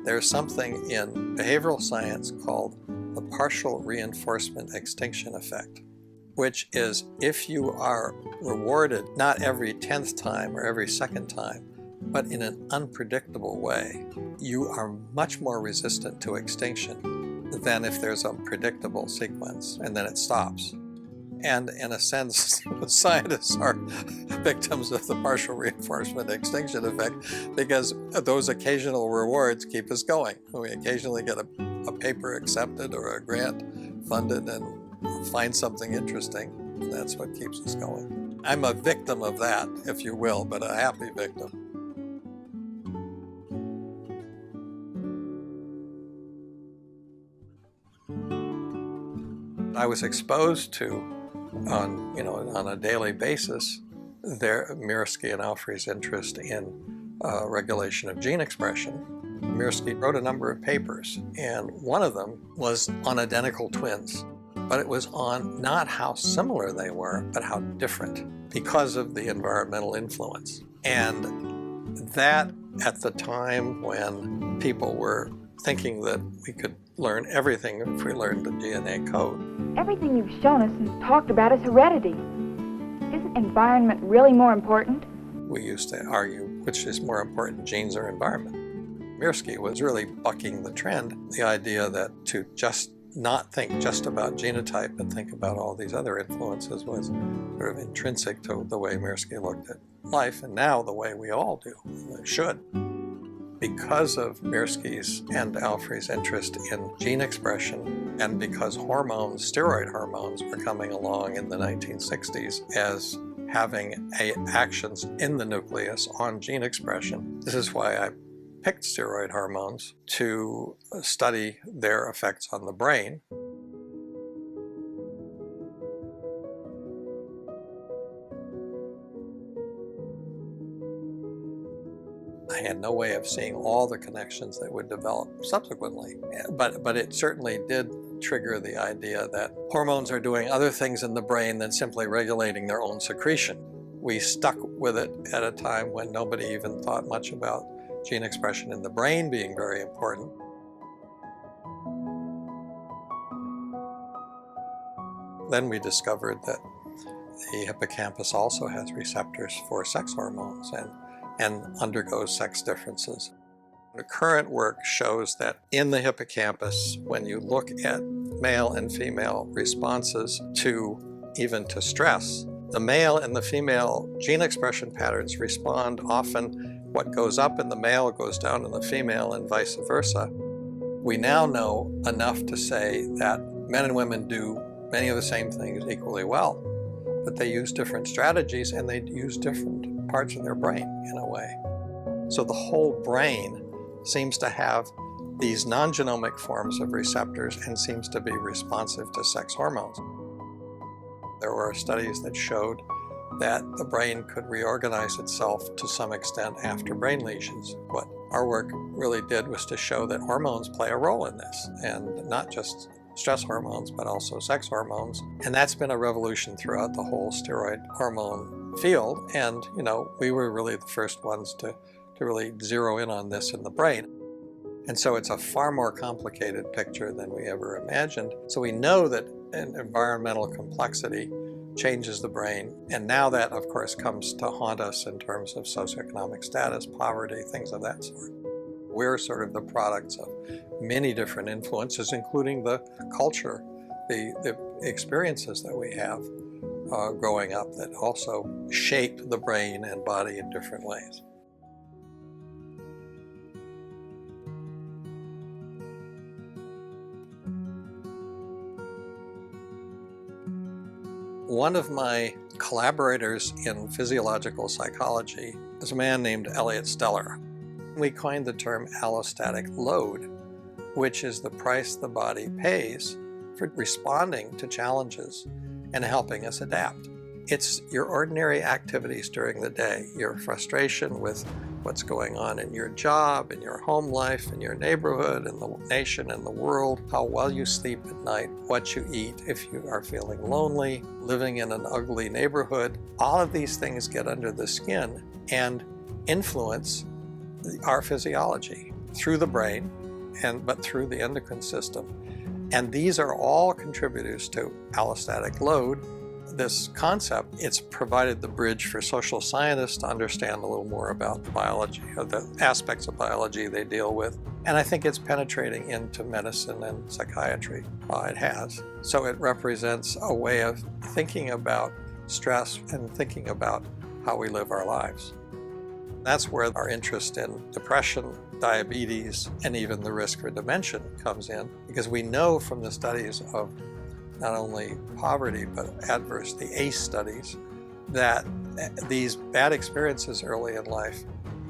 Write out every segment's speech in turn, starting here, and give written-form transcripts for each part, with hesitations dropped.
There's something in behavioral science called the partial reinforcement extinction effect, which is if you are rewarded not every 10th time or every second time, but in an unpredictable way, you are much more resistant to extinction than if there's a predictable sequence and then it stops. And in a sense, scientists are victims of the partial reinforcement extinction effect because those occasional rewards keep us going. We occasionally get a paper accepted or a grant funded and find something interesting, and that's what keeps us going. I'm a victim of that, if you will, but a happy victim. I was exposed to, on a daily basis, Mirsky and Alfre's interest in regulation of gene expression. Mirsky wrote a number of papers, and one of them was on identical twins. But it was on not how similar they were, but how different because of the environmental influence. And that, at the time when people were thinking that we could learn everything if we learned the DNA code. Everything you've shown us and talked about is heredity. Isn't environment really more important? We used to argue which is more important, genes or environment. Mirsky was really bucking the trend, the idea that to just not think just about genotype and think about all these other influences was sort of intrinsic to the way Mirsky looked at life, and now the way we all do, should. Because of Mirsky's and Alfre's interest in gene expression, and because hormones, steroid hormones, were coming along in the 1960s as having actions in the nucleus on gene expression, this is why I picked steroid hormones to study their effects on the brain. I had no way of seeing all the connections that would develop subsequently, but it certainly did trigger the idea that hormones are doing other things in the brain than simply regulating their own secretion. We stuck with it at a time when nobody even thought much about gene expression in the brain being very important. Then we discovered that the hippocampus also has receptors for sex hormones and undergoes sex differences. The current work shows that in the hippocampus, when you look at male and female responses even to stress, the male and the female gene expression patterns respond often. What goes up in the male goes down in the female and vice versa. We now know enough to say that men and women do many of the same things equally well, but they use different strategies and they use different parts of their brain in a way. So the whole brain seems to have these non-genomic forms of receptors and seems to be responsive to sex hormones. There were studies that showed that the brain could reorganize itself to some extent after brain lesions. What our work really did was to show that hormones play a role in this, and not just stress hormones, but also sex hormones. And that's been a revolution throughout the whole steroid hormone field. And, we were really the first ones to really zero in on this in the brain. And so it's a far more complicated picture than we ever imagined. So we know that an environmental complexity changes the brain. And now that, of course, comes to haunt us in terms of socioeconomic status, poverty, things of that sort. We're sort of the products of many different influences, including the culture, the experiences that we have growing up that also shape the brain and body in different ways. One of my collaborators in physiological psychology is a man named Elliot Steller. We coined the term allostatic load, which is the price the body pays for responding to challenges and helping us adapt. It's your ordinary activities during the day, your frustration with what's going on in your job, in your home life, in your neighborhood, in the nation, in the world, how well you sleep at night, what you eat if you are feeling lonely, living in an ugly neighborhood. All of these things get under the skin and influence our physiology through the brain, but through the endocrine system. And these are all contributors to allostatic load. This concept, it's provided the bridge for social scientists to understand a little more about the biology, or the aspects of biology they deal with. And I think it's penetrating into medicine and psychiatry. It has. So it represents a way of thinking about stress and thinking about how we live our lives. That's where our interest in depression, diabetes, and even the risk for dementia comes in, because we know from the studies of not only poverty but the ACE studies, that these bad experiences early in life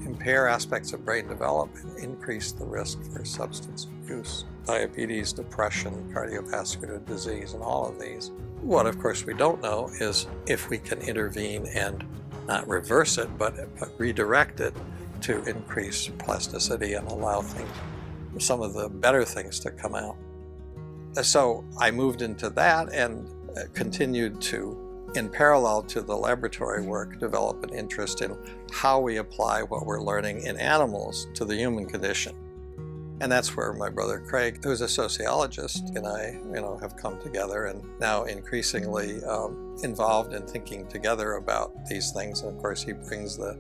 impair aspects of brain development, increase the risk for substance abuse, diabetes, depression, cardiovascular disease, and all of these. What, of course, we don't know is if we can intervene and not reverse it, but redirect it to increase plasticity and allow some of the better things to come out. So I moved into that and continued to, in parallel to the laboratory work, develop an interest in how we apply what we're learning in animals to the human condition. And that's where my brother Craig, who's a sociologist, and I have come together and now increasingly involved in thinking together about these things. And of course, he brings a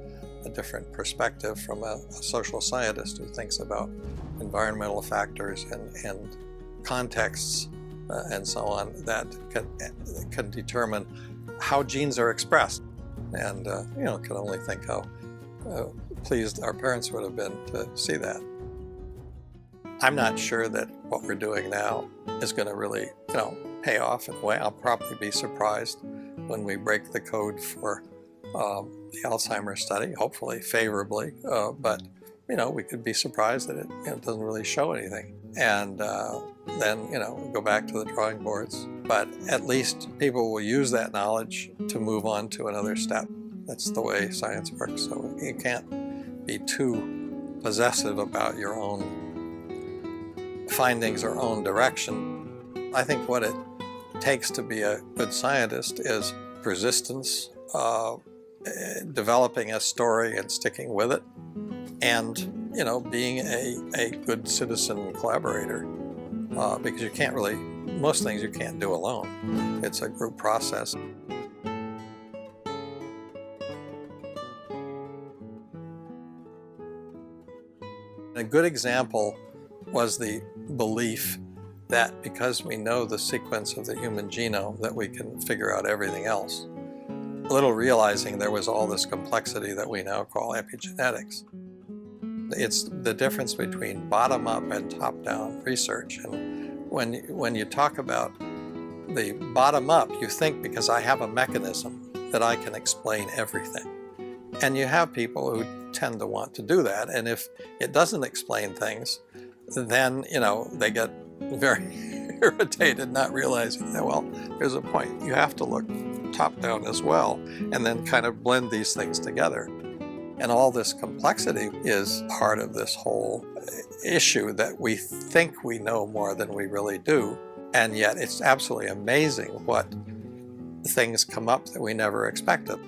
different perspective from a social scientist who thinks about environmental factors and contexts and so on that can determine how genes are expressed. And can only think how pleased our parents would have been to see that. I'm not sure that what we're doing now is going to really, pay off in a way. I'll probably be surprised when we break the code for the Alzheimer's study, hopefully favorably, but we could be surprised that it doesn't really show anything. And then, go back to the drawing boards. But at least people will use that knowledge to move on to another step. That's the way science works. So you can't be too possessive about your own findings or own direction. I think what it takes to be a good scientist is persistence, developing a story and sticking with it, and being a good citizen and collaborator, because you can't really, most things you can't do alone. It's a group process. A good example was the belief that because we know the sequence of the human genome that we can figure out everything else. Little realizing there was all this complexity that we now call epigenetics. It's the difference between bottom-up and top-down research. And when you talk about the bottom-up, you think because I have a mechanism that I can explain everything. And you have people who tend to want to do that. And if it doesn't explain things, then, they get very irritated, not realizing that, well, there's a point. You have to look top-down as well, and then kind of blend these things together. And all this complexity is part of this whole issue that we think we know more than we really do. And yet it's absolutely amazing what things come up that we never expected.